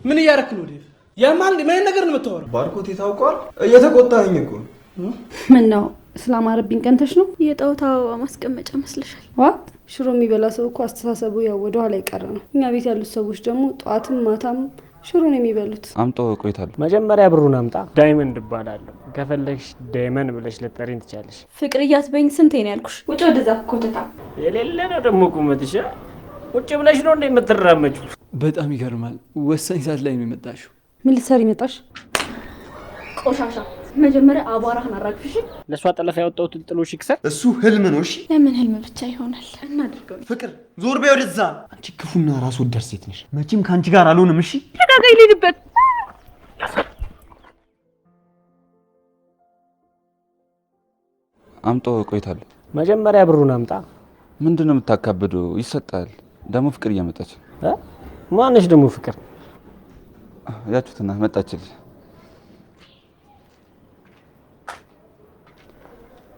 ምን እያደረክ ነው ዴቭ? ያማል ምን ነገር ነው የምታወራው? ባርኮቴ ታውቋል። እየተቆጣኸኝ እኮ ምን ነው ስላማረብኝ ቀንተሽ ነው? የጣውታው ማስቀመጫ መስለሻል። ዋት ሽሮ የሚበላ ሰው እኮ አስተሳሰቡ ያው ወደ ኋላ ይቀር ነው። እኛ ቤት ያሉት ሰዎች ደግሞ ጧትም ማታም ሽሮ ነው የሚበሉት። አምጦ ቆይታለሁ። መጀመሪያ ብሩን አምጣ። ዳይመንድ እባላለሁ። ከፈለግሽ ዳይመንድ ብለሽ ልጠሪኝ ትቻለሽ። ፍቅር እያትበኝ ስንቴ ነው ያልኩሽ? ውጭ ወደዛ ኮተታ የሌለ ነው ደግሞ ቁመትሽ። ውጭ ብለሽ ነው እንደ የምትራመጪው። በጣም ይገርማል። ወሳኝ ሰዓት ላይ ነው የመጣሽው። ምን ልትሰሪ መጣሽ? ቆሻሻ መጀመሪያ አቧራህን አራግፍሽ። ለሷ ጠለፋ ያወጣው ጥልጥሎሽ ይክሰር። እሱ ህልም ነው። እሺ ለምን ህልም ብቻ ይሆናል? እናድርገው። ፍቅር ዞር በይ ወደዛ። አንቺ ክፉና ራስ ወዳድ ሴት ነሽ። መቼም ካንቺ ጋር አልሆንም። እሺ ተጋጋይ ልልበት። አምጦ ቆይታለሁ። መጀመሪያ ብሩን አምጣ። ምንድነው የምታካብዱ? ይሰጣል። ደግሞ ፍቅር እየመጣች ማነሽ ደግሞ ፍቅር? ያችሁትና መጣችልኝ።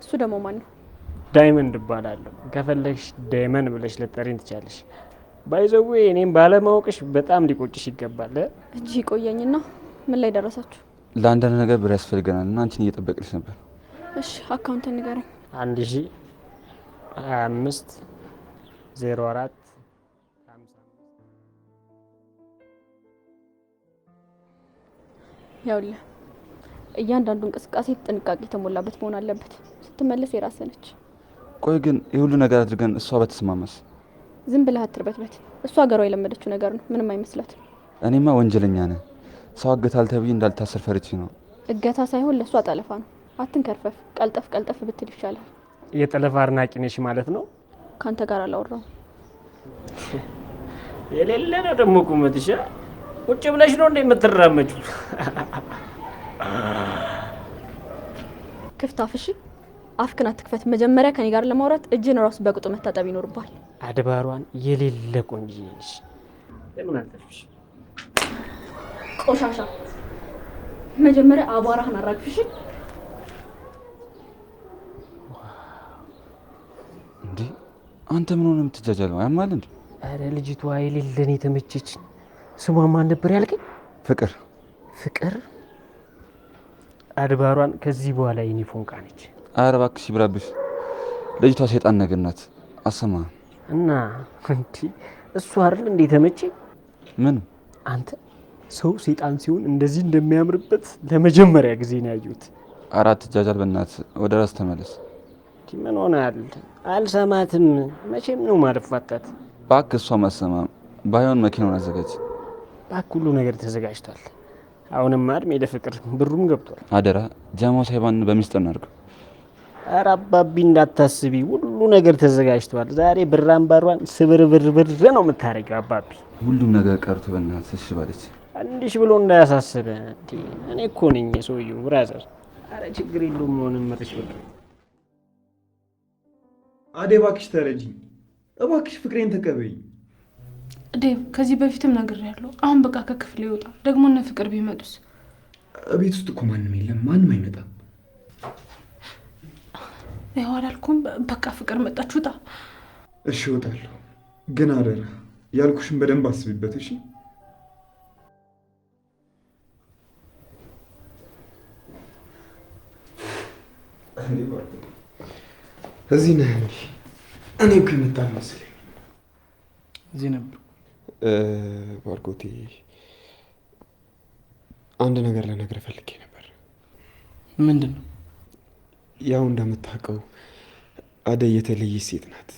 እሱ ደግሞ ማን ነው? ዳይመንድ እባላለሁ። ከፈለግሽ ዳይመንድ ብለሽ ልጠሪኝ ትቻለሽ። ባይዘው እኔም ባለማወቅሽ በጣም ሊቆጭሽ ይገባል። እጂ ቆየኝና ምን ላይ ደረሳችሁ? ለአንዳንድ ነገር ብር ያስፈልገናል እና አንቺን እየጠበቅልሽ ነበር። እሺ አካውንት ንገረኝ። 1025 04 ያውልህ እያንዳንዱ እንቅስቃሴ ጥንቃቄ የተሞላበት መሆን አለበት። ስትመለስ የራስህ ነች። ቆይ ግን የሁሉ ነገር አድርገን እሷ በተስማማስ? ዝም ብለህ አትርበትበት። እሷ ሀገሯ የለመደችው ነገር ነው። ምንም አይመስላትም። እኔማ ወንጀለኛ ነኝ። ሰው አገታል ተብዬ እንዳልታሰር ፈርቼ ነው። እገታ ሳይሆን ለእሷ ጠለፋ ነው። አትንከርፈፍ። ቀልጠፍ ቀልጠፍ ብትል ይሻላል። የጠለፋ አድናቂ ነሽ ማለት ነው? ካንተ ጋር አላወራሁም። የሌለ ነው ደግሞ ቁመትሽ። ቁጭ ብለሽ ነው እንደ የምትራመጪው። ክፍት አፍሽ። አፍክን አትክፈት። መጀመሪያ ከኔ ጋር ለማውራት እጅን ራሱ በቅጡ መታጠብ ይኖርባል። አድባሯን የሌለ ቆንጆ ነሽ። ለምን አልተፍሽ? ቆሻሻ መጀመሪያ አቧራህን አራግፍሽ። እንዴ አንተ ምን ሆነ የምትጃጃለው? ያማል እንዴ? አረ ልጅቷ የሌለን የተመቸች። ስሟ ማን ነበር ያልከኝ? ፍቅር። ፍቅር አድባሯን ከዚህ በኋላ ዩኒፎርም ቃነች። ኧረ እባክሽ ይብራብሽ። ልጅቷ ሰይጣን ነገር ናት። አሰማ እና እንዴ እሱ አይደል እንዴ ተመቸኝ? ምን አንተ ሰው ሰይጣን ሲሆን እንደዚህ እንደሚያምርበት ለመጀመሪያ ጊዜ ነው ያዩት። አራት ጃጃል በእናት ወደ ራስ ተመለስ። ምን ሆናል? አልሰማትም። መቼም ነው ማልፋታት። እባክህ እሷ ማሰማም ባይሆን መኪናውን አዘጋጅ። እባክህ ሁሉ ነገር ተዘጋጅቷል። አሁንም እድሜ ለፍቅር ብሩም ገብቷል። አደራ ጃማው ሳይባን በሚስጥር እናድርገው። ኧረ አባቢ እንዳታስቢ፣ ሁሉ ነገር ተዘጋጅቷል። ዛሬ ብር አምባሯን ስብርብርብር ነው የምታረጊው አባቢ። ሁሉም ነገር ቀርቶ በእናትህ እሺ ባለች እንዲሽ ብሎ እንዳያሳስበ። እኔ እኮ ነኝ ሰውዬው ብራዘር። አረ ችግር የለውም። ሆነም መጥሽ ብር አዴ እባክሽ ተረጂኝ። እባክሽ ፍቅሬን ተቀበይ። ዴቭ ከዚህ በፊትም ነግሬያለሁ። አሁን በቃ ከክፍል ይወጣ። ደግሞ እነ ፍቅር ቢመጡስ? ቤት ውስጥ እኮ ማንም የለም። ማንም አይመጣም። ያው አላልኩም? በቃ ፍቅር መጣች፣ ውጣ። እሺ እወጣለሁ፣ ግን አደራ ያልኩሽን በደንብ አስቢበት። እሺ እዚህ ነህ እንዴ? እኔ እኮ የመጣን መሰለኝ። እዚህ ነበር። ባርኮቴ አንድ ነገር ልነግርህ ፈልጌ ነበር። ምንድን ነው? ያው እንደምታውቀው አደይ የተለየች ሴት ናት።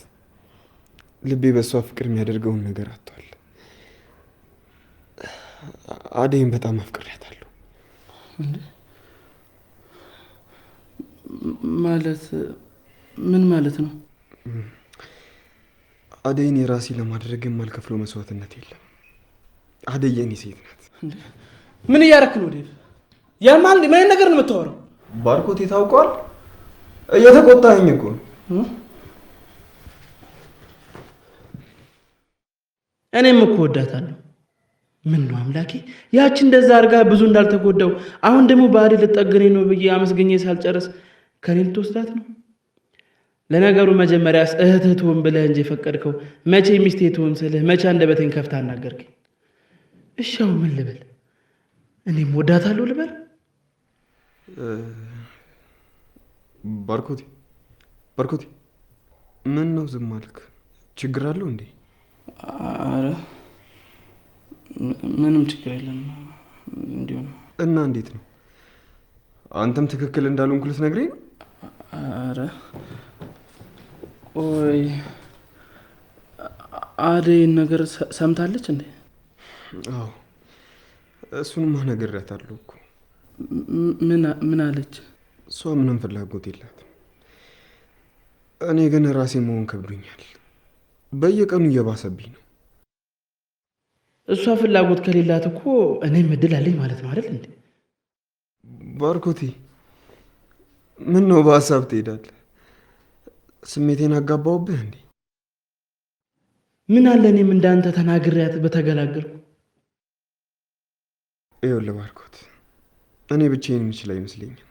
ልቤ በእሷ ፍቅር የሚያደርገውን ነገር አጥቷል። አደይን በጣም አፍቅሬያታለሁ። ማለት ምን ማለት ነው? አደይን የራሴ ለማድረግ የማልከፍለው መስዋዕትነት የለም። አደይ የኔ ሴት ናት። ምን እያደረክ ነው ዴቭ? ያማል ምን ነገር ነው የምታወራው? ባርኮቴ ታውቋል። እየተቆጣኸኝ እኮ እኔም እኮ ወዳታለሁ። ምን ነው አምላኬ፣ ያቺ እንደዛ አድርጋ ብዙ እንዳልተጎዳው አሁን ደግሞ ባህሪ ልጠገኔ ነው ብዬ አመስገኘ ሳልጨርስ ከኔ ልትወስዳት ነው? ለነገሩ መጀመሪያስ እህትህ ትሁን ብለህ እንጂ የፈቀድከው መቼ ሚስቴ ትሁን ስልህ መቼ አንደበቴን ከፍተህ አናገርከኝ? እሺ አሁን ምን ልበል? እኔም ወዳታለሁ ልበል? ባርኮቴ ምን ነው ዝም አልክ? ችግር አለው እንዴ? አረ ምንም ችግር የለም እንዲሁ ነው። እና እንዴት ነው? አንተም ትክክል እንዳልሆንኩ ልትነግረኝ ነው? አረ ቆይ አደይን ነገር ሰምታለች እንዴ? አዎ እሱንማ ነግሬያታለሁ እኮ። ምን አለች? እሷ ምንም ፍላጎት የላትም። እኔ ግን ራሴ መሆን ከብዶኛል። በየቀኑ እየባሰብኝ ነው። እሷ ፍላጎት ከሌላት እኮ እኔም እድል አለኝ ማለት ነው አይደል እንዴ? ባርኮቴ ምን ነው በሀሳብ ትሄዳለህ? ስሜቴን አጋባውብህ እንዴ? ምን አለ እኔም እንዳንተ ተናግሬያት በተገላገልኩ። ይኸውልህ ባርኮት፣ እኔ ብቻዬን የምችል አይመስለኝም።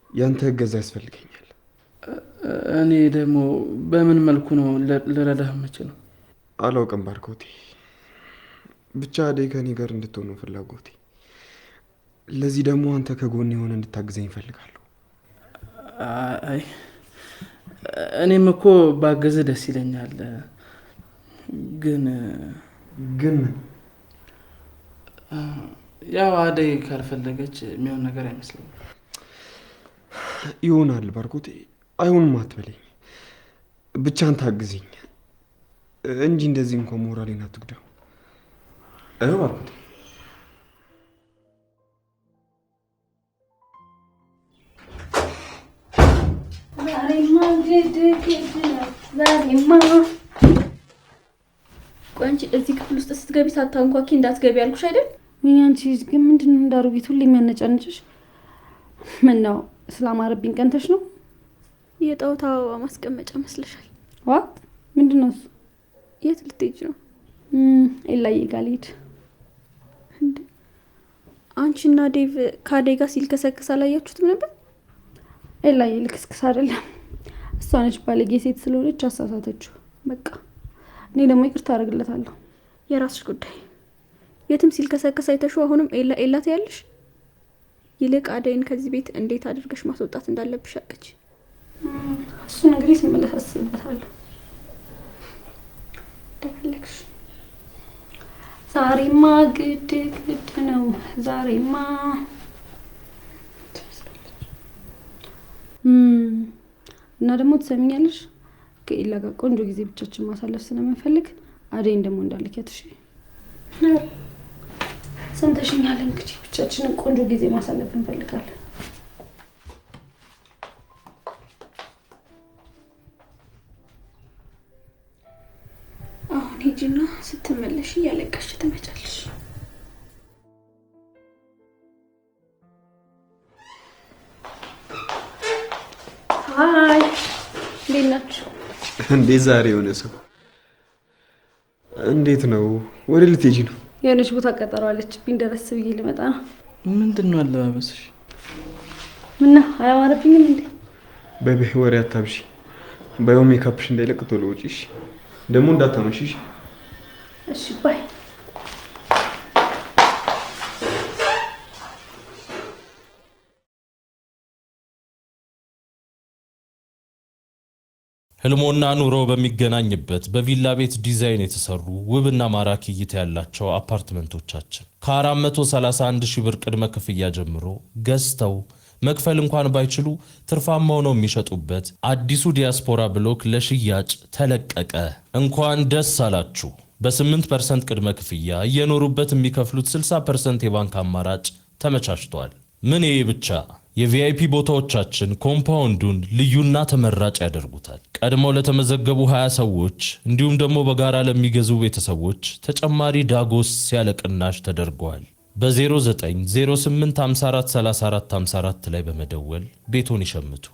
ያንተ እገዛ ያስፈልገኛል። እኔ ደግሞ በምን መልኩ ነው ልረዳህ የምችለው? አላውቅም ባርኮቴ፣ ብቻ አደይ ከኔ ጋር እንድትሆን ነው ፍላጎቴ። ለዚህ ደግሞ አንተ ከጎን የሆነ እንድታግዘኝ እፈልጋለሁ። አይ እኔም እኮ ባገዝ ደስ ይለኛል፣ ግን ያው አደይ ካልፈለገች የሚሆን ነገር አይመስለኝም። ይሆናል ባርኮቴ፣ አይሆንም አትበለኝ። ብቻ አንተ አግዘኝ እንጂ እንደዚህ እንኳን ሞራሌን አትጉዳው። ባርኮቴ ቆይ አንቺ እዚህ ክፍል ውስጥ ስትገቢ ሳታንኳኪ እንዳትገቢ ያልኩሽ አይደል? አንቺ ግን ምንድን ነው እንዳሮጊት ሁሌ የሚያነጫንጭሽ? ምን ነው ስላማረብኝ ቀንተሽ ነው? የጣውታ አበባ ማስቀመጫ መስለሻል። ዋት ምንድን ነው እሱ? የት ልትሄጂ ነው? ኤላዬ ጋር ልሄድ። እንዴ አንቺና ዴቭ ከአደይ ጋር ሲልከሰከስ አላያችሁትም ነበር? ኤላዬ ልክስክስ አይደለም፣ እሷ ነች ባለጌ ሴት ስለሆነች አሳሳተችው። በቃ እኔ ደግሞ ይቅርታ አደርግለታለሁ። የራስሽ ጉዳይ። የትም ሲልከሰከስ አይተሽው አሁንም ኤላ ትያለሽ? ይልቅ አደይን ከዚህ ቤት እንዴት አድርገሽ ማስወጣት እንዳለብሽ አቅች። እሱ ነገር ስመለስ አስብበታለሁ። እንደፈለግሽ። ዛሬማ ግድ ነው። ዛሬማ እና ደግሞ ትሰሚኛለሽ፣ ከኤላ ጋር ቆንጆ ጊዜ ብቻችን ማሳለፍ ስለምንፈልግ አደይን ደግሞ እንዳልኪያት። እሺ ሰምተሽኛል? እንግዲህ ብቻችንን ቆንጆ ጊዜ ማሳለፍ እንፈልጋለን። አሁን ሂጂና ስትመለሽ እያለቀሽ ትመጫለሽ። ሀይ እንዴት ናችሁ? እንዴት ዛሬ የሆነ ሰው እንዴት ነው? ወደ ልትሄጂ ነው? የሆነች ቦታ ቀጠሮ አለችብኝ፣ ደረስ ብዬ ልመጣ ነው። ምንድን ነው አለባበስሽ? ምና አላማረብኝም እንዴ? በቤ ወሬ አታብሺ። ባይሆን ሜካፕሽ እንዳይለቅ ቶሎ ውጪሽ፣ ደግሞ እንዳታመሽሽ። እሺ ባይ። ህልሞና ኑሮ በሚገናኝበት በቪላ ቤት ዲዛይን የተሰሩ ውብና ማራኪ እይታ ያላቸው አፓርትመንቶቻችን ከ431 ሺህ ብር ቅድመ ክፍያ ጀምሮ ገዝተው መክፈል እንኳን ባይችሉ ትርፋማ ሆነው የሚሸጡበት አዲሱ ዲያስፖራ ብሎክ ለሽያጭ ተለቀቀ። እንኳን ደስ አላችሁ! በ8% ቅድመ ክፍያ እየኖሩበት የሚከፍሉት 60% የባንክ አማራጭ ተመቻችቷል። ምን ይሄ ብቻ! የቪአይፒ ቦታዎቻችን ኮምፓውንዱን ልዩና ተመራጭ ያደርጉታል። ቀድመው ለተመዘገቡ 20 ሰዎች እንዲሁም ደግሞ በጋራ ለሚገዙ ቤተሰቦች ተጨማሪ ዳጎስ ያለ ቅናሽ ተደርጓል። በ0908543454 ላይ በመደወል ቤቶን ይሸምቱ።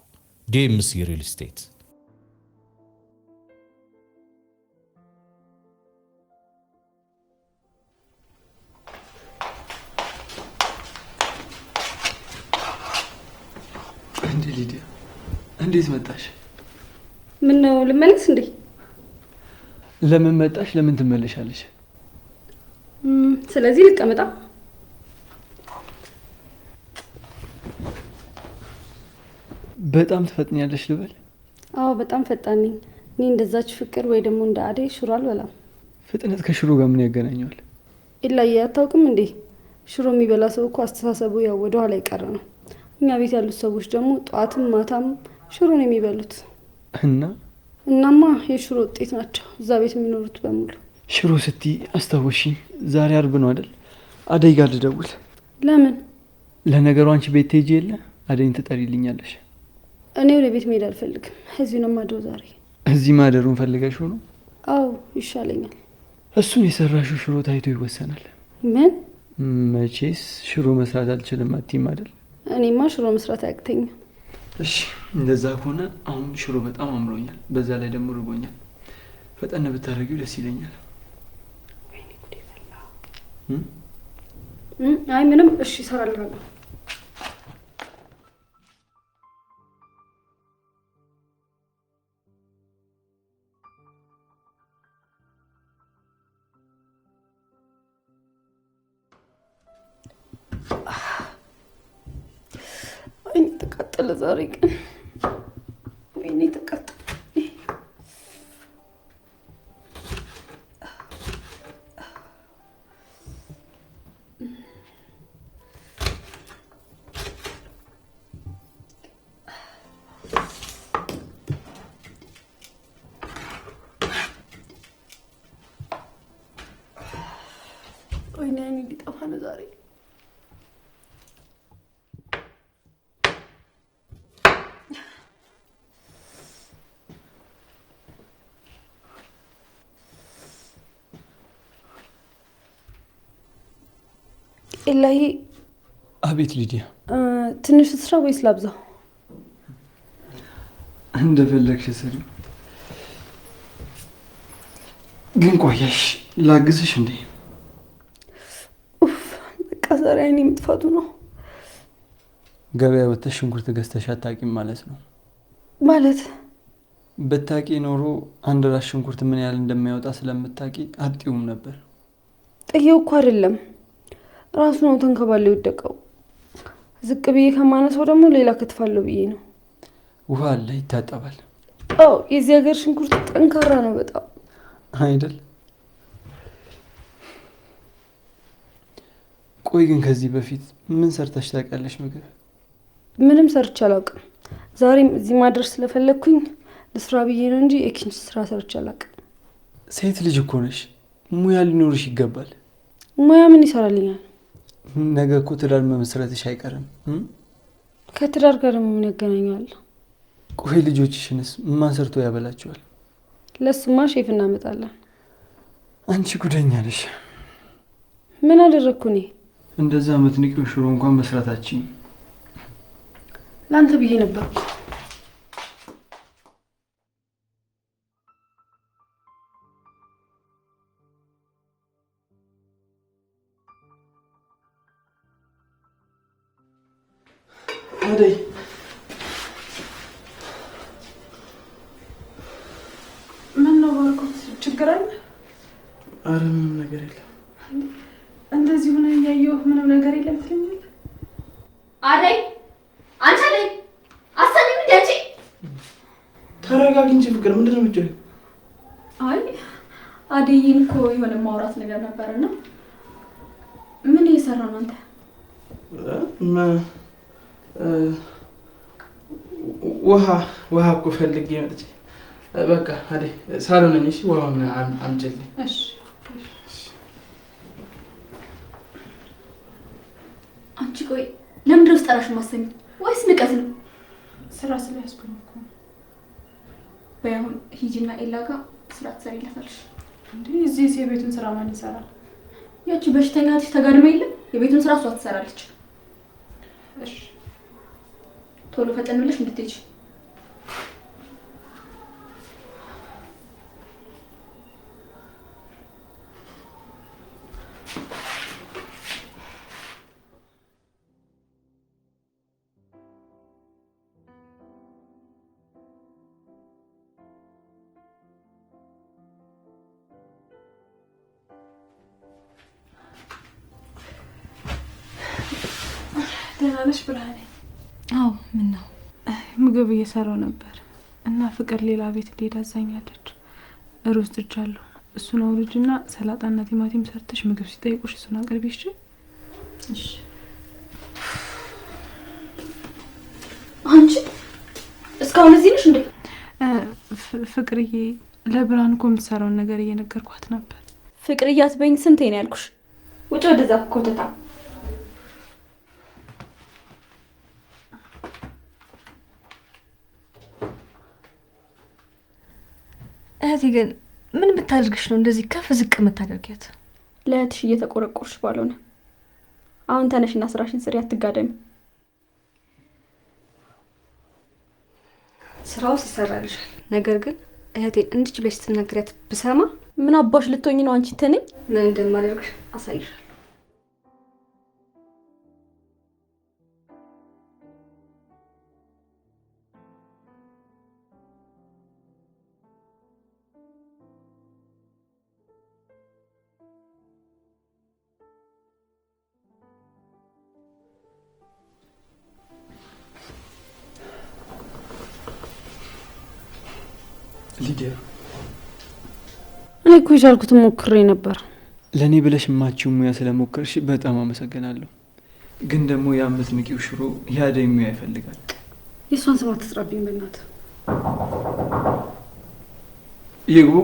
ዲኤምሲ ሪል ስቴት። እንዴ ሊዲያ እንዴት መጣሽ? ምን ነው ልመለስ እንዴ? ለምን መጣሽ? ለምን ትመለሻለሽ? ስለዚህ ልቀመጣ። በጣም ትፈጥኛለሽ ልበል? አዎ በጣም ፈጣን ነኝ። እኔ እንደዛች ፍቅር ወይ ደግሞ እንደ አደይ ሽሮ አልበላም። ፍጥነት ከሽሮ ጋር ምን ያገናኘዋል? ኢላዬ አታውቅም እንዴ? ሽሮ የሚበላ ሰው እኮ አስተሳሰቡ ያው ወደ ኋላ የቀረ ነው። እኛ ቤት ያሉት ሰዎች ደግሞ ጠዋትም ማታም ሽሮ ነው የሚበሉት። እናማ የሽሮ ውጤት ናቸው እዛ ቤት የሚኖሩት በሙሉ። ሽሮ ስትይ አስታወሽኝ። ዛሬ አርብ ነው አይደል? አደይ ጋር ልደውል። ለምን? ለነገሩ አንቺ ቤት ትሄጂ የለ አደይን ትጠሪልኛለሽ። እኔ ወደ ቤት መሄድ አልፈልግም። እዚሁ ነው ማደው ዛሬ። እዚህ ማደሩን ፈልገሽው ነው? አዎ ይሻለኛል። እሱን የሰራሽው ሽሮ ታይቶ ይወሰናል። ምን? መቼስ ሽሮ መስራት አልችልም አትይም አይደል? እኔማ ሽሮ መስራት አያቅተኝም። እሺ እንደዛ ከሆነ አሁን ሽሮ በጣም አምሮኛል፣ በዛ ላይ ደግሞ ርቦኛል። ፈጠን ብታደርጊው ደስ ይለኛል። አይ ምንም። እሺ እሰራለሁ። ወይኔ ተቃጠለ ዛሬ ቀን። ወይኔ ተቃጠለ። ወይኔ አይኔ ሊጠፋ ነው ዛሬ። ኢላዬ። አቤት ሊዲያ። ትንሽ ስራ ወይስ ላብዛው? እንደፈለግሽ ስሪ። ግን ቆየሽ ላግዝሽ እንዴ? በቃ ዛሬ አይኔ መጥፋቱ ነው። ገበያ ወጥተሽ ሽንኩርት ገዝተሽ አታውቂም ማለት ነው? ማለት ብታውቂ ኖሮ አንድ ራስ ሽንኩርት ምን ያህል እንደማይወጣ ስለምታውቂ አጥቂውም ነበር። ጥዬው እኮ አይደለም ራሱ ነው ተንከባለ የወደቀው። ዝቅ ብዬ ከማነሳው ደግሞ ሌላ ከትፋለሁ ብዬ ነው። ውሃ አለ ይታጠባል። አዎ የዚህ ሀገር ሽንኩርት ጠንካራ ነው በጣም አይደል? ቆይ ግን ከዚህ በፊት ምን ሰርተሽ ታውቂያለሽ ምግብ? ምንም ሰርቼ አላውቅም። ዛሬም እዚህ ማድረስ ስለፈለግኩኝ ለስራ ብዬ ነው እንጂ የኪችን ስራ ሰርቼ አላውቅም። ሴት ልጅ እኮ ነሽ፣ ሙያ ሊኖርሽ ይገባል። ሙያ ምን ይሰራልኛል? ነገ እኮ ትዳር መመስረትሽ አይቀርም። ከትዳር ጋር ምን ያገናኛል? ቆይ ልጆችሽንስ ማን ሰርቶ ያበላቸዋል? ለሱማ ሼፍ እናመጣለን። አንቺ ጉደኛ ነሽ። ምን አደረግኩ እኔ? እንደዛ የምትንቂው ሽሮ እንኳን መስራታችን ለአንተ ብዬ ነበርኩ። አደይ ምን ነው ባርኮት? ችግር አለ? አረ ምንም ነገር የለም። እንደዚህ ሆነ እያየሁ ምንም ነገር የለም ትለኛለህ? አደይ አንቺ አደይ አሰሚም እንዴ? አንቺ ተረጋጊ እንጂ ፍቅር፣ ምንድን ነው የምትጨው? አይ አደይን እኮ የሆነ ማውራት ነገር ነበርና ምን እየሰራ ነው አንተ? ውሃ እኮ ፈልጌ መጥቼ በቃ አደይ ሳሎን ነኝ። እሺ ውሃውን አምጪልኝ። እሺ አንቺ ቆይ ለምንድን ነው ስጠራሽ ማሰሚ ወይስ ንቀት ነው? ስራ ስለያዝኩ ነው እኮ። በያሁን ሂጂና ኤላ ጋር ስራ ትሰሪላታለሽ። እንዴ እዚህ የቤቱን ስራ ማን ይሰራል? ያቺ በሽተኛ ትሽ ተጋድማ የለም የቤቱን ስራ እሷ ትሰራለች። እሺ ቶሎ ፈጠን ብለሽ እንድትሄጂ። ደህና ነሽ ብርሃኔ? አዎ። ምን ነው? ምግብ እየሰራው ነበር እና ፍቅር ሌላ ቤት እንድሄድ አዛኛለች። ሩዝ ጥጃለሁ። እሱን አውርጅና ሰላጣና ቲማቲም ሰርተሽ ምግብ ሲጠይቁሽ እሱን አቅርቢ። እሺ። አንቺ እስካሁን እዚህ ነሽ እንዴ? ፍቅርዬ ለብርሃን እኮ የምትሰራውን ነገር እየነገርኳት ነበር። ፍቅርዬ አትበይኝ። ስንቴ ነው ያልኩሽ? ውጭ ወደዛ ኮተታ። እህቴ ግን ምን ብታደርግሽ ነው እንደዚህ ከፍ ዝቅ የምታደርጊያት? ለእህትሽ እየተቆረቆርሽ ባልሆነ። አሁን ተነሽና ስራሽን ስሪ፣ አትጋደሚ። ስራው ይሰራልሻል። ነገር ግን እህቴን እንድች ብለሽ ስትናገሪያት ብሰማ ምን አባሽ ልትሆኝ ነው አንቺ? ተነኝ። ምን እንደማደርግሽ አሳይሻለሁ። ሊዲያ፣ እኔ እኮ የቻልኩትን ሞክሬ ነበር። ለእኔ ብለሽ የማችው ሙያ ስለሞከርሽ በጣም አመሰግናለሁ። ግን ደግሞ የምትንቂው ሽሮ የአደይ ሙያ ይፈልጋል። የእሷን ስም አትጥራብኝ በእናትህ። ይግቡ።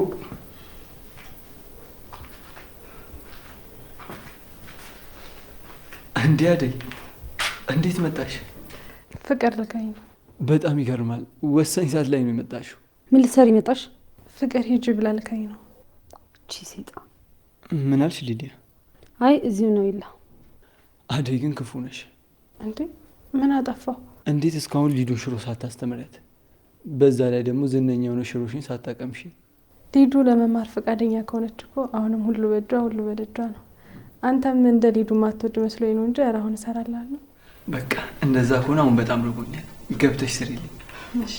እንዴ አደይ፣ እንዴት መጣሽ? ፍቅር ልካኝ ነው። በጣም ይገርማል። ወሳኝ ሰዓት ላይ ነው የመጣሽው። ምን ልትሰሪ መጣሽ? ፍቅር ሂጂ ብላ ልካኝ ነው። እቺ ሴጣን። ምን አልሽ ሊዲያ? አይ እዚሁ ነው ይላ። አደይ ግን ክፉ ነሽ። እንዴ ምን አጠፋው? እንዴት እስካሁን ሊዶ ሽሮ ሳታስተምሪያት፣ በዛ ላይ ደግሞ ዝነኛ የሆነ ሽሮሽን ሳታቀምሺ? ሊዱ ለመማር ፈቃደኛ ከሆነች እኮ አሁንም ሁሉ በእጇ ሁሉ በደጇ ነው። አንተም እንደ ሊዱ ማትወድ መስሎኝ ነው እንጂ አሁን እሰራላለሁ። በቃ እንደዛ ከሆነ አሁን በጣም ርቦኛል። ገብተሽ ስሪልኝ። እሺ።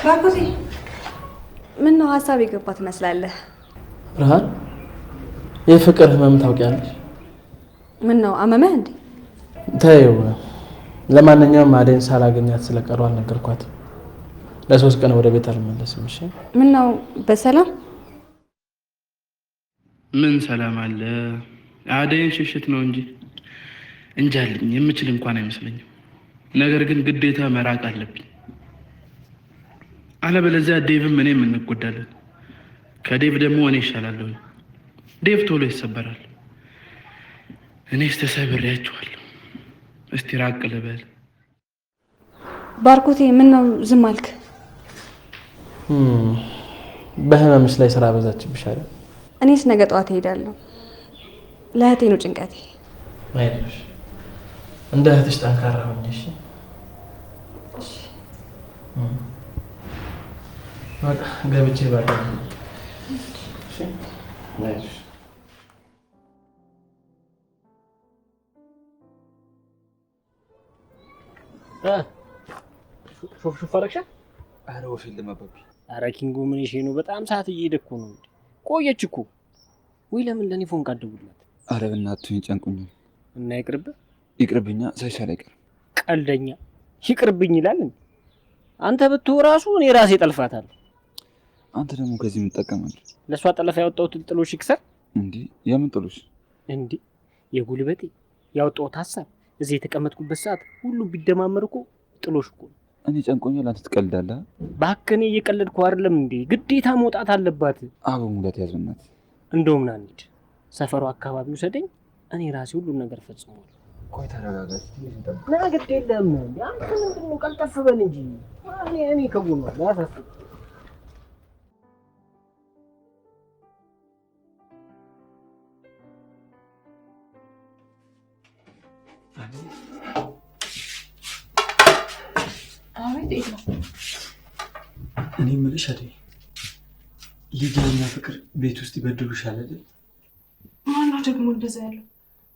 ባርኮቴ፣ ምን ነው ሀሳብ የገባ ትመስላለህ? ብርሃን፣ የፍቅር ህመም ታውቂያለሽ? ምን ነው አመመህ እንዴ? ተይው። ለማንኛውም አደይን ሳላገኛት ስለቀሩ አልነገርኳትም። ለ3 ቀን ወደ ቤት አልመለስም። እሺ? ምን ነው በሰላም? ምን ሰላም አለ? አደይን ሽሽት ነው እንጂ እንጃልኝ የምችል እንኳን አይመስለኝም። ነገር ግን ግዴታ መራቅ አለብኝ። አለበለዚያ ዴቭም እኔም እንጎዳለን። ከዴቭ ደግሞ እኔ ይሻላለሁ። ዴቭ ቶሎ ይሰበራል። እኔስ ተሰብሬያቸዋለሁ። እስቲ ራቅ ልበል። ባርኮቴ፣ ምን ነው ዝም አልክ? በህመምሽ ላይ ስራ በዛችብሽ አይደል? እኔስ ነገ ጠዋት እሄዳለሁ። ለእህቴ ነው ጭንቀቴ። አይዞሽ፣ እንደ እህትሽ ጠንካራ ሆኜ። እሺ? በቃ ገብቼ ባለ። እሺ? አይዞሽ። ሹፍ ፈረክሻ? አረ ወፍ የለም አባቢ። አረ ኪንጎ ምን ይሄ ነው? በጣም ሰዓት እየሄደ እኮ ነው። ቆየች እኮ። ወይ ለምን ለኔ ፎን ካደውላት? አረ በእናትህ ጨንቁኛል። እና ይቅርብኛ፣ ሳይሻል አይቀርም። ቀልደኛ ይቅርብኝ ይላል እንዴ? አንተ ብትው ራሱ እኔ ራሴ ጠልፋታለሁ። አንተ ደግሞ ከዚህ ምን ትጠቀማለህ? ለሷ ጠለፋ ያወጣሁት ጥሎሽ ይክሰር እንዴ? የምን ጥሎሽ? እንዴ የጉልበቴ ያወጣሁት ሀሳብ እዚህ የተቀመጥኩበት ሰዓት ሁሉ ቢደማመር እኮ ጥሎሽ እኮ። እኔ ጨንቆኛል፣ አንተ ትቀልዳለህ። ባከኔ እየቀለድኩ አይደለም እንዴ? ግዴታ መውጣት አለባት። አቦ ሙላት ያዙናት። እንደውም ና እንሂድ፣ ሰፈሩ አካባቢ ውሰደኝ፣ እኔ ራሴ ሁሉ ነገር ፈጽሟል። ቆይ ተረጋጋ። ና ግድ የለም አንተ ምንድን ነው ቀልጠፍ በል እንጂ እኔ ከጎኗ ያሳስብ። እኔ የምልሽ አይደል ሊዲያና ፍቅር ቤት ውስጥ ይበድሉሻል አይደል? ማነው ደግሞ እንደዛ ያለው?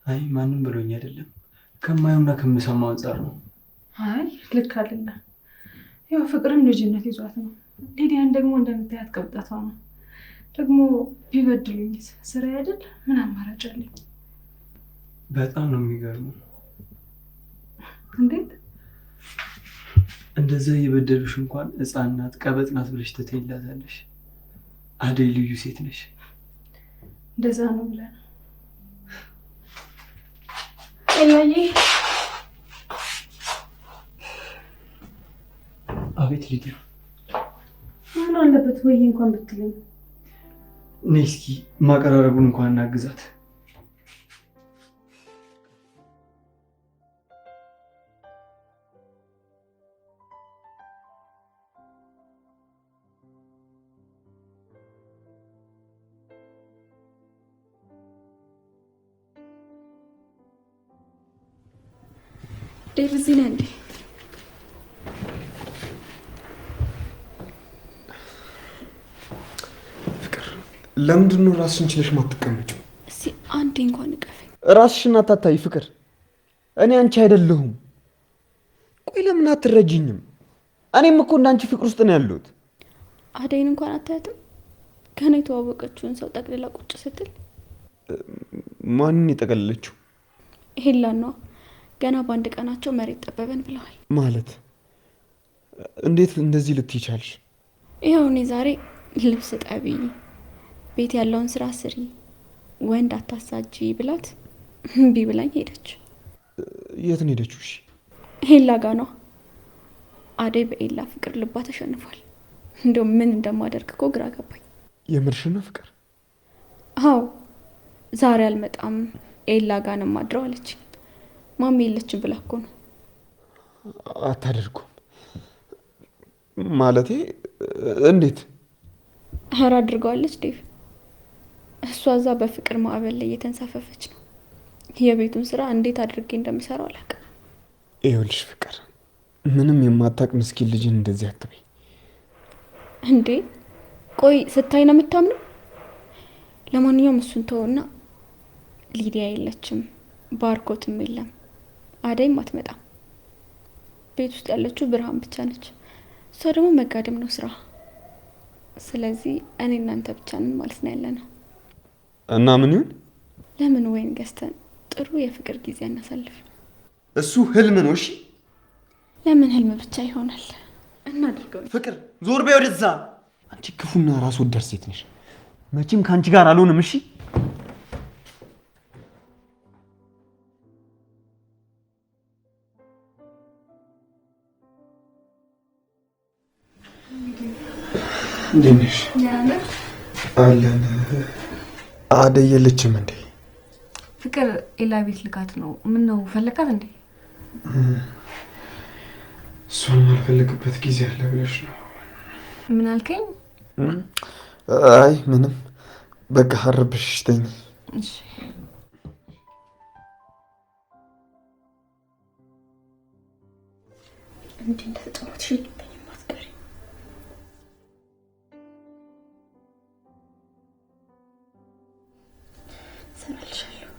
አይ ማንም ብሎኝ አይደለም፣ ከማየውና ከምሰማው አንጻር ነው። አይ ልክ አይደለም። ያው ፍቅርም ልጅነት ይዟት ነው። ሊዲያን ደግሞ እንደምታያት ቀብጣቷ ነው። ደግሞ ቢበድሉኝስ ስራ አይደል? ምን አማራጭ አለኝ? በጣም ነው የሚገርመው። እንዴት እንደዛ እየበደሉሽ እንኳን ሕፃን ናት ቀበጥ ናት ብለሽ ትተይላታለሽ። አደይ ልዩ ሴት ነሽ። እንደዛ ነው ብለን ኤላዬ። አቤት ሊዲያ። ምን አለበት ወይ እንኳን ብትለኝ። ነይ እስኪ ማቀራረቡን እንኳን እናግዛት። ዴቭ እዚህ ነህ እንዴ? ፍቅር ለምንድን ነው ራስሽን ችለሽ ማትቀመጪው? እስኪ አንዴ እንኳን እቀፈኝ። ራስሽን አታታይ ፍቅር። እኔ አንቺ አይደለሁም። ቆይ ለምን አትረጂኝም? እኔም እኮ እንዳንቺ ፍቅር ውስጥ ነው ያለሁት። አደይን እንኳን አታያትም? ገና የተዋወቀችውን ሰው ጠቅልላ ቁጭ ስትል። ማንን የጠቀለለችው? ሄላን ነዋ። ገና በአንድ ቀናቸው መሬት ጠበበን ብለዋል። ማለት እንዴት እንደዚህ ልትይ ቻልሽ? ይኸው እኔ ዛሬ ልብስ ጠቢ፣ ቤት ያለውን ስራ ስሪ፣ ወንድ አታሳጂ ብላት እምቢ ብላኝ ሄደች። የት ነው ሄደችው? እሺ ሄላ ጋ ነዋ። አደይ በኤላ ፍቅር ልባ ተሸንፏል። እንደውም ምን እንደማደርግ እኮ ግራ ገባኝ። የምርሽ ነው ፍቅር? አዎ ዛሬ አልመጣም ኤላ ጋ ነው የማድረው አለች። ማሚ የለችም ብላ እኮ ነው። አታደርጉም ማለቴ እንዴት? ኧረ አድርገዋለች ዴቭ። እሷ እዛ በፍቅር ማዕበል ላይ እየተንሳፈፈች ነው። የቤቱን ስራ እንዴት አድርጌ እንደምሰራው አላውቅም። ይኸውልሽ ፍቅር፣ ምንም የማታውቅ ምስኪን ልጅን እንደዚህ አትበይ። እንዴ ቆይ ስታይ ነው የምታምነው? ለማንኛውም እሱን ተወውና ሊዲያ የለችም፣ ባርኮትም የለም፣ አደይም አትመጣም። ቤት ውስጥ ያለችው ብርሃን ብቻ ነች። እሷ ደግሞ መጋደም ነው ስራ። ስለዚህ እኔ እናንተ ብቻ ነን ማለት ነው ያለነው። እና ምን ይሁን? ለምን ወይን ገዝተን ጥሩ የፍቅር ጊዜ እናሳልፍ። እሱ ህልም ነው። እሺ ለምን ህልም ብቻ ይሆናል? እናድርገው። ፍቅር ዞር በይ ወደዛ። አንቺ ክፉና ራስ ወዳድ ሴት ነሽ። መቼም ከአንቺ ጋር አልሆንም። እሺ እንዴት ነሽ? አለን። አደይ የለችም እንዴ? ፍቅር ኤላ ቤት ልካት ነው። ምን ነው ፈለካት እንዴ? እሷን ማልፈልግበት ጊዜ አለ ብለሽ ነው? ምን አልከኝ? አይ ምንም፣ በቃ አረብሽ ተኝ። እሺ እንዴ እንደተጫወትሽ ልበኝ ማስቀሪ ሰራልሻለሁ።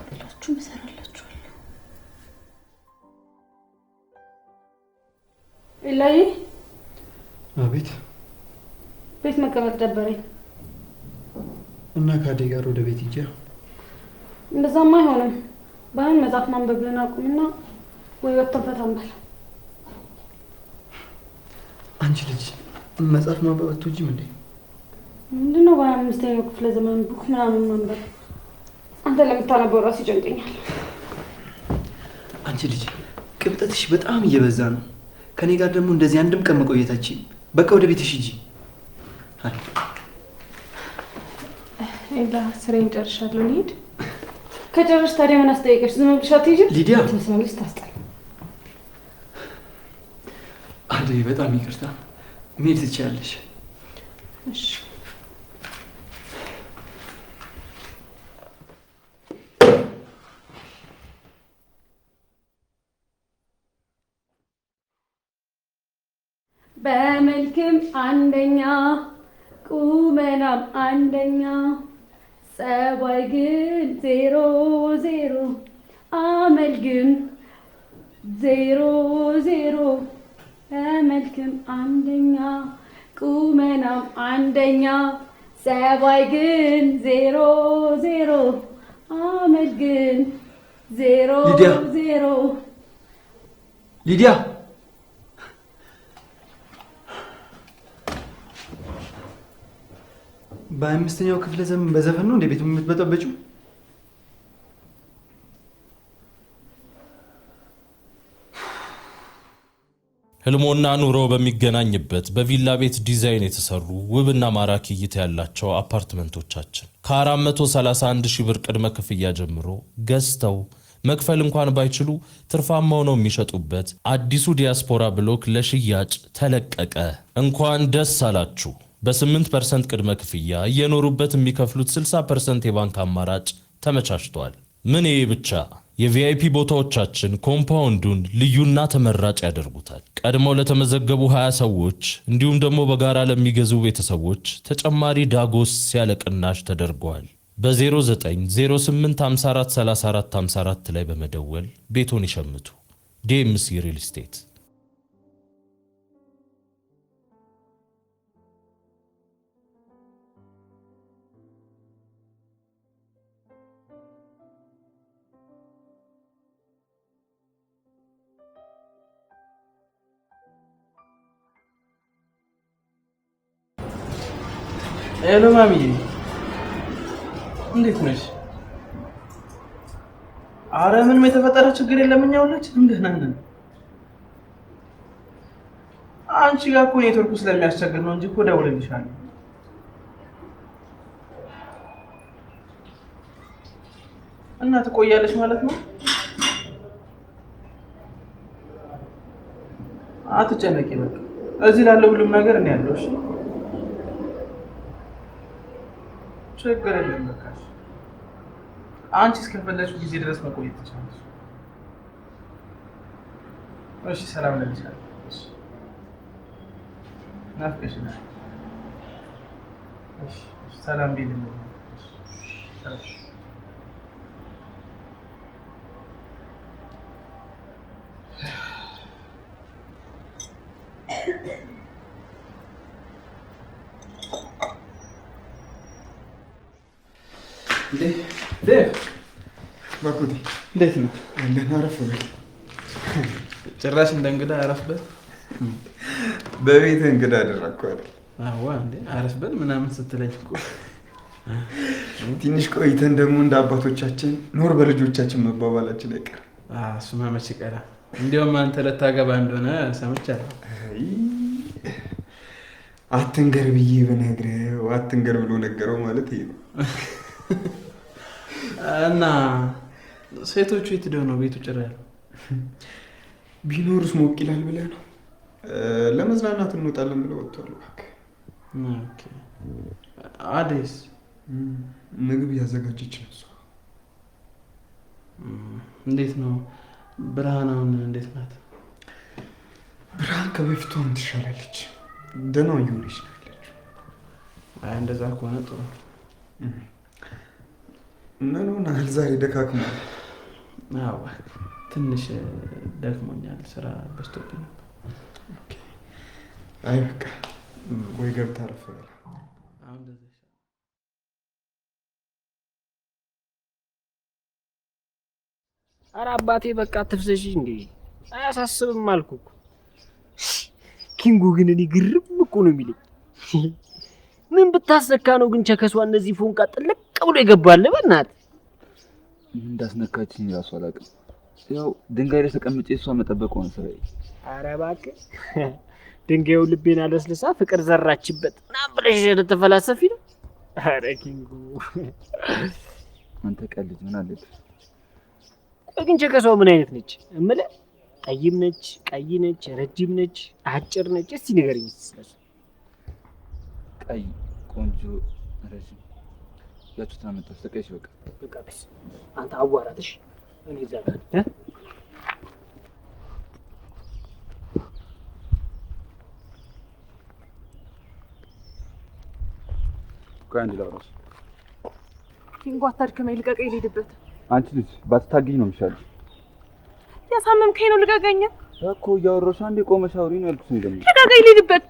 ሁላችሁም እሰራላችኋለሁ። ኤላዬ አቤት። ቤት መቀመጥ ደበረኝ እና ከአደይ ጋር ወደ ቤት ሂጅ። እንደዛማ አይሆንም። ባይሆን መጽሐፍ ማንበብ ብለን አቁምና ወይ ወጥተን ፈታ እንበል። አንቺ ልጅ መጽሐፍ ማንበብ አትወጂም እንዴ? ምንድነው በ25ኛው ክፍለ ዘመን ቡክ ምናምን ማንበብ? አንተ ለምታነበው ራሱ ይጨንቀኛል። አንቺ ልጅ ቅብጠትሽ በጣም እየበዛ ነው። ከኔ ጋር ደግሞ እንደዚህ አንድም ቀን መቆየታችን። በቃ ወደ ቤትሽ ሂጂ። ኤላ ስራዬን ጨርሻለሁ። ልሂድ። ከጨረስሽ ታዲያ ምን አስጠየቀሽ? ዝም ብለሽ አትሄጂም? ሊዲያ ትመስላለች፣ ታስጠላ። አደይ በጣም ይቅርታ፣ መሄድ ትችያለሽ። እሺ በመልክም አንደኛ ቁመናም አንደኛ ጸባይ ግን 0-0 አመል ግን 0-0 በመልክም አንደኛ ቁመናም አንደኛ ጸባይ ግን 0-0 አመል ግን 0-0 ሊዲያ በ5ኛው ክፍለ ዘመን በዘፈን ነው እንደ ቤት የምትበጠበጪው? ህልሞና ኑሮ በሚገናኝበት በቪላ ቤት ዲዛይን የተሰሩ ውብና ማራኪ እይታ ያላቸው አፓርትመንቶቻችን ከ431 ሺህ ብር ቅድመ ክፍያ ጀምሮ ገዝተው መክፈል እንኳን ባይችሉ ትርፋማ ሆነው የሚሸጡበት አዲሱ ዲያስፖራ ብሎክ ለሽያጭ ተለቀቀ። እንኳን ደስ አላችሁ! በ8% ቅድመ ክፍያ እየኖሩበት የሚከፍሉት 60% የባንክ አማራጭ ተመቻችቷል። ምን ይሄ ብቻ! የቪአይፒ ቦታዎቻችን ኮምፓውንዱን ልዩና ተመራጭ ያደርጉታል። ቀድመው ለተመዘገቡ 20 ሰዎች እንዲሁም ደግሞ በጋራ ለሚገዙ ቤተሰቦች ተጨማሪ ዳጎስ ያለ ቅናሽ ተደርገዋል። በ0908543454 ላይ በመደወል ቤቶን ይሸምቱ። ዲኤምሲ ሪል ስቴት። ሄሎ ማሚዬ፣ እንዴት ነሽ? አረ ምንም የተፈጠረ ችግር የለም፣ እኛ ሁላችንም ደህና ነን። አንቺ ጋር እኮ ኔትወርኩ ስለሚያስቸግር ነው እንጂ እኮ ደውልልሻለሁ። እና ትቆያለሽ ማለት ነው? አትጨነቂ፣ በቃ እዚህ ላለው ሁሉም ነገር እኔ ያለው። እሺ ችግር የለም። በቃ አንቺ እስከፈለግሽ ጊዜ ድረስ መቆየት ትችላለሽ። እሺ ሰላም ለምሳሌ ናፍቀሽናል። እሺ ሰላም ቢልኝ እሺ ባርኮቴ እንዴት ነው? እንደና አረፍ በል። ጭራሽ እንደ እንግዳ አረፍበት። በቤት እንግዳ አደረግኩ አይደል? አዋ እንዴ አረፍበት ምናምን ስትለኝ እኮ ትንሽ ቆይተን ደግሞ እንደ አባቶቻችን ኖር በልጆቻችን መባባላችን አይቀርም። እሱማ መች ይቀራል። እንዲያውም አንተ ልታገባ እንደሆነ ሰምቻለሁ። አትንገር ብዬ በነግረው አትንገር ብሎ ነገረው ማለት ይሄ ነው። እና ሴቶቹ የት ሄደው ነው? ቤቱ ጭራ ያለው ቢኖርስ ሞቅ ይላል ብለህ ነው? ለመዝናናት እንወጣለን ብለው ወጥቷል። ኦኬ። አዴስ ምግብ እያዘጋጀች ነው እሷ። እንዴት ነው ብርሃናውን? እንዴት ናት? ብርሃን ከበፊቷም ትሻላለች። ደህና እየሆነች ነው ያለችው። አይ እንደዛ ከሆነ ጥሩ። ምን ሆነሃል ዛሬ? ደካክሞሃል? አዎ ትንሽ ደክሞኛል፣ ስራ በዝቶብኝ ነበር። አይ በቃ ወይ ገብታ አረፍ በል። ኧረ አባቴ በቃ አትፍዘሽ እንዴ! አያሳስብም አልኩህ። ኪንጉ ግን እኔ ግርም እኮ ነው የሚለኝ። ምን ብታስነካ ነው ግን ቸከሷ እነዚህ ፎንቃ ጥልቅ ብሎ ይገባል? በእናትህ ምን እንዳስነካችኝ እራሱ አላውቅም። ያው ድንጋይ ላይ ተቀምጬ እሷ መጠበቅ ሆነ ስራዬ። ኧረ እባክህ ድንጋዩ ልቤን አለስልሳ ፍቅር ዘራችበት ምናምን ብለሽ ልትፈላሰፊ ነው? ኧረ ኪንጉ አንተ ቀልድ ምን አለብህ? ቆይ ግን ቸከሷ ምን አይነት ነች እምልህ? ጠይም ነች፣ ቀይ ነች፣ ረጅም ነች፣ አጭር ነች? እስቲ ንገረኝ። ቀይ ቆንጆ ረጅም ያችሁትን አመጣች። ተቀይሽ በቃ በስ አንተ አዋራትሽ እኔ እዛ ጋር ቆይ አንድ ላውራሽ። ኪንጎ አታድክመኝ፣ ልቀቀኝ፣ ልሂድበት። አንቺ ልጅ ባትታገኝ ነው የሚሻለው። ያሳመምከኝ ነው፣ ልቀቀኝ እኮ እያወራሁሽ አንዴ ቆመሽ አውሪ ነው ያልኩሽ። ነው ደግሞ ልቀቀኝ፣ ልሂድበት።